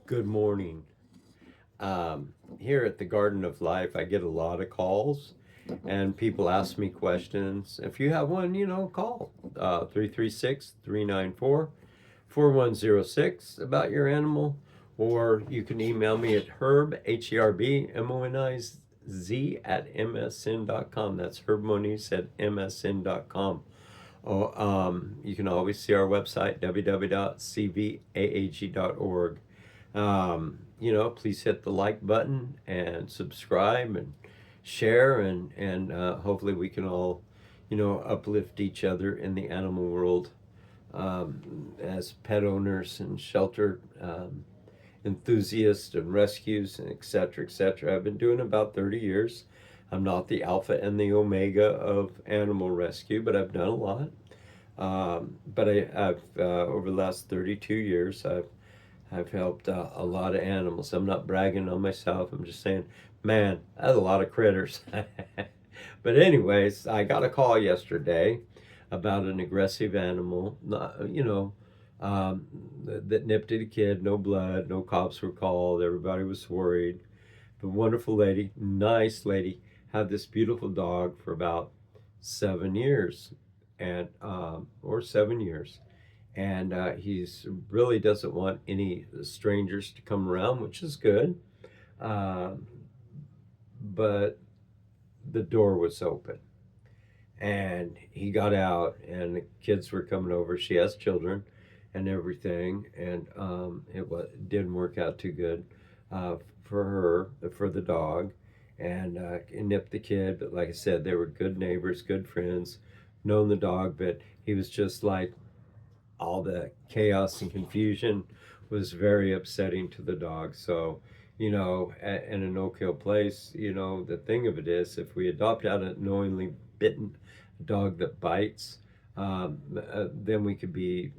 Good morning. Here at the Garden of Life, I get a lot of calls and people ask me questions. If you have one, call 336 about your animal, or you can email me at herbmoniz at msn.com. That's herbmoniz at msn.com. You can always see our website, www.cvaag.org. Please hit the like button and subscribe and share, and hopefully we can all, uplift each other in the animal world as pet owners and shelter enthusiasts and rescues and et cetera, et cetera. I've been doing about 30 years. I'm not the alpha and the omega of animal rescue, but I've done a lot. I've over the last 32 years, I've helped a lot of animals. I'm not bragging on myself. I'm just saying, man, that's a lot of critters. But anyways, I got a call yesterday about an aggressive animal, that nipped at a kid. No blood, no cops were called. Everybody was worried. The wonderful lady, nice lady, had this beautiful dog for about 7 years, and or 7 years, and he's really doesn't want any strangers to come around, which is good. Uh, but the door was open, and he got out, and the kids were coming over. She has children, and everything, and didn't work out too good for her, for the dog, and it nipped the kid. But like I said, they were good neighbors, good friends, known the dog, but he was just like, all the chaos and confusion was very upsetting to the dog. So, in a no-kill place, the thing of it is, if we adopt out a knowingly bitten dog that bites, then we could be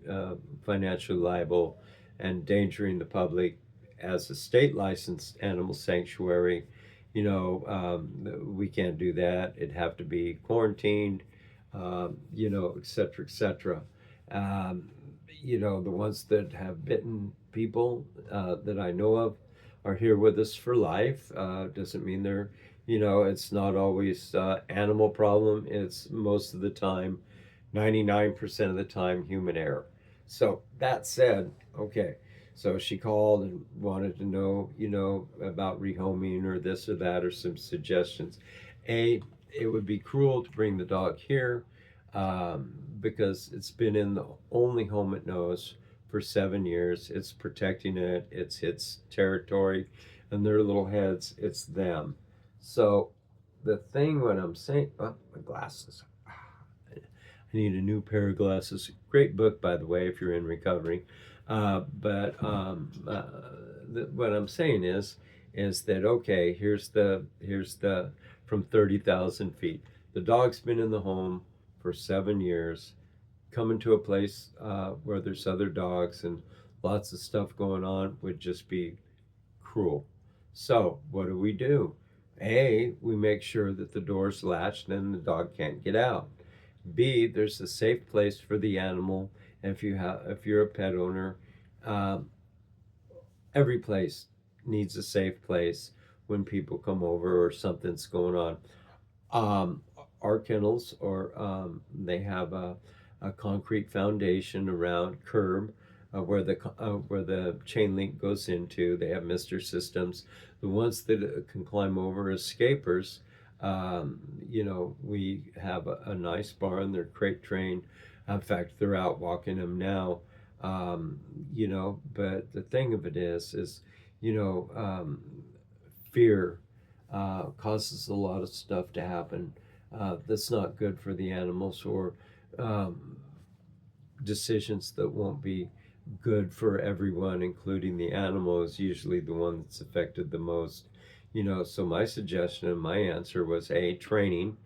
financially liable and endangering the public. As a state licensed animal sanctuary, we can't do that. It'd have to be quarantined, et cetera, et cetera. Um, the ones that have bitten people that I know of are here with us for life. Doesn't mean they're, it's not always animal problem. It's most of the time, 99% of the time, human error. So that said, okay. So she called and wanted to know, about rehoming or this or that, or some suggestions. It would be cruel to bring the dog here, because it's been in the only home it knows for 7 years. It's protecting it, it's its territory, and their little heads, it's them. So the thing when I'm saying, oh, my glasses. I need a new pair of glasses. Great book, by the way, if you're in recovery. What I'm saying is that okay? Here's the from 30,000 feet. The dog's been in the home for 7 years, coming to a place where there's other dogs and lots of stuff going on would just be cruel. So what do? We make sure that the door's latched and the dog can't get out. B, there's a safe place for the animal. If you're a pet owner, um, every place needs a safe place when people come over or something's going on. Um, our kennels, or they have a concrete foundation around curb, where the chain link goes into. They have mister systems. The ones that can climb over, escapers, we have a nice barn. They're crate trained. In fact, they're out walking them now. But the thing of it is, you know, um, fear causes a lot of stuff to happen that's not good for the animals, or um, decisions that won't be good for everyone, including the animal, is usually the one that's affected the most. So my suggestion and my answer was A, training.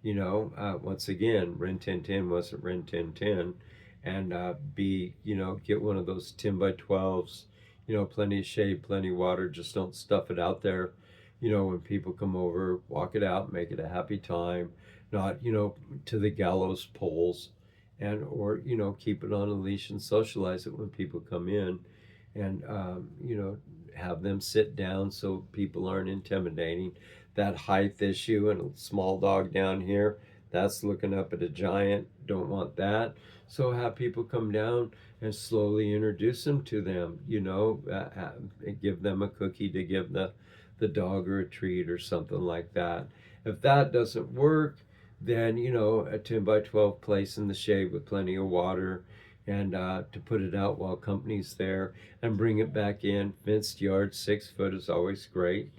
Once again, Rin Tin Tin wasn't Rin Tin Tin. And B, get one of those 10 by 12s, plenty of shade, plenty of water. Just don't stuff it out there. When people come over, walk it out, make it a happy time, not, to the gallows poles, and or keep it on a leash and socialize it when people come in. and have them sit down so people aren't intimidating. That height issue and a small dog down here, that's looking up at a giant. Don't want that. So have people come down and slowly introduce them to them. Give them a cookie to give the dog or a treat or something like that. If that doesn't work, then a 10 by 12 place in the shade with plenty of water, and to put it out while company's there, and bring it back in. Fenced yard, 6 foot is always great.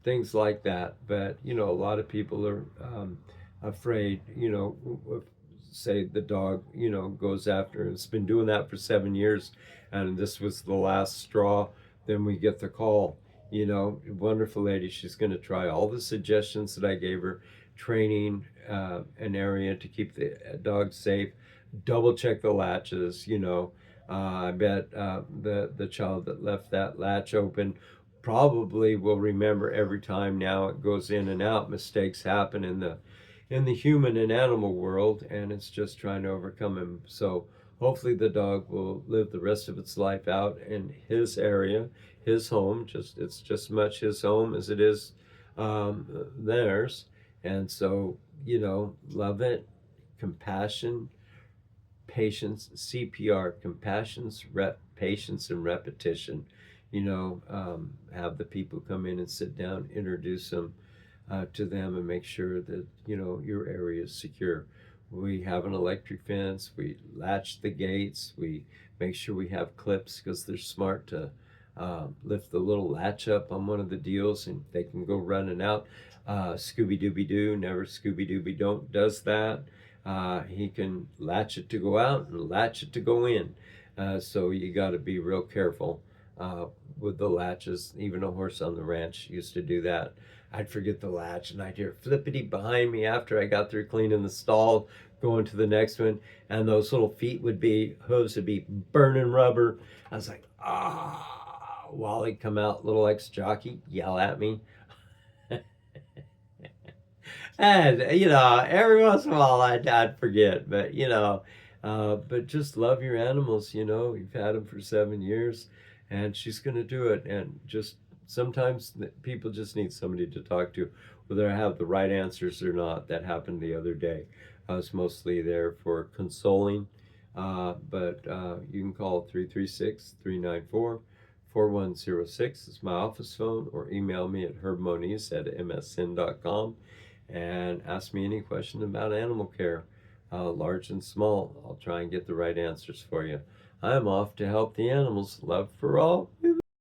Things like that. But a lot of people are afraid. Say the dog goes after. It's been doing that for 7 years, and this was the last straw. Then we get the call. Wonderful lady. She's going to try all the suggestions that I gave her. Training an area to keep the dog safe. Double check the latches. I bet the child that left that latch open probably will remember every time now it goes in and out. Mistakes happen in the human and animal world, and it's just trying to overcome them. So hopefully the dog will live the rest of its life out in his area, his home. It's just as much his home as it is theirs. And so love it. Compassion, patience, CPR, patience, and repetition. Have the people come in and sit down, introduce them to them, and make sure that your area is secure. We have an electric fence. We latch the gates. We make sure we have clips because they're smart to lift the little latch up on one of the deals, and they can go running out. Scooby Dooby Doo, never Scooby Dooby Don't does that. He can latch it to go out and latch it to go in. So you got to be real careful with the latches. Even a horse on the ranch used to do that. I'd forget the latch, and I'd hear flippity behind me after I got through cleaning the stall, going to the next one, and those little hooves would be burning rubber. I was like, Wally come out, little ex-jockey, yell at me. And every once in a while I'd forget, but just love your animals. You've had them for 7 years, and she's going to do it. And just sometimes people just need somebody to talk to, whether I have the right answers or not. That happened the other day. I was mostly there for consoling, but you can call 336-394-4106. It's my office phone, or email me at herbmoniz@msn.com and ask me any question about animal care, large and small. I'll try and get the right answers for you. I'm off to help the animals. Love for all.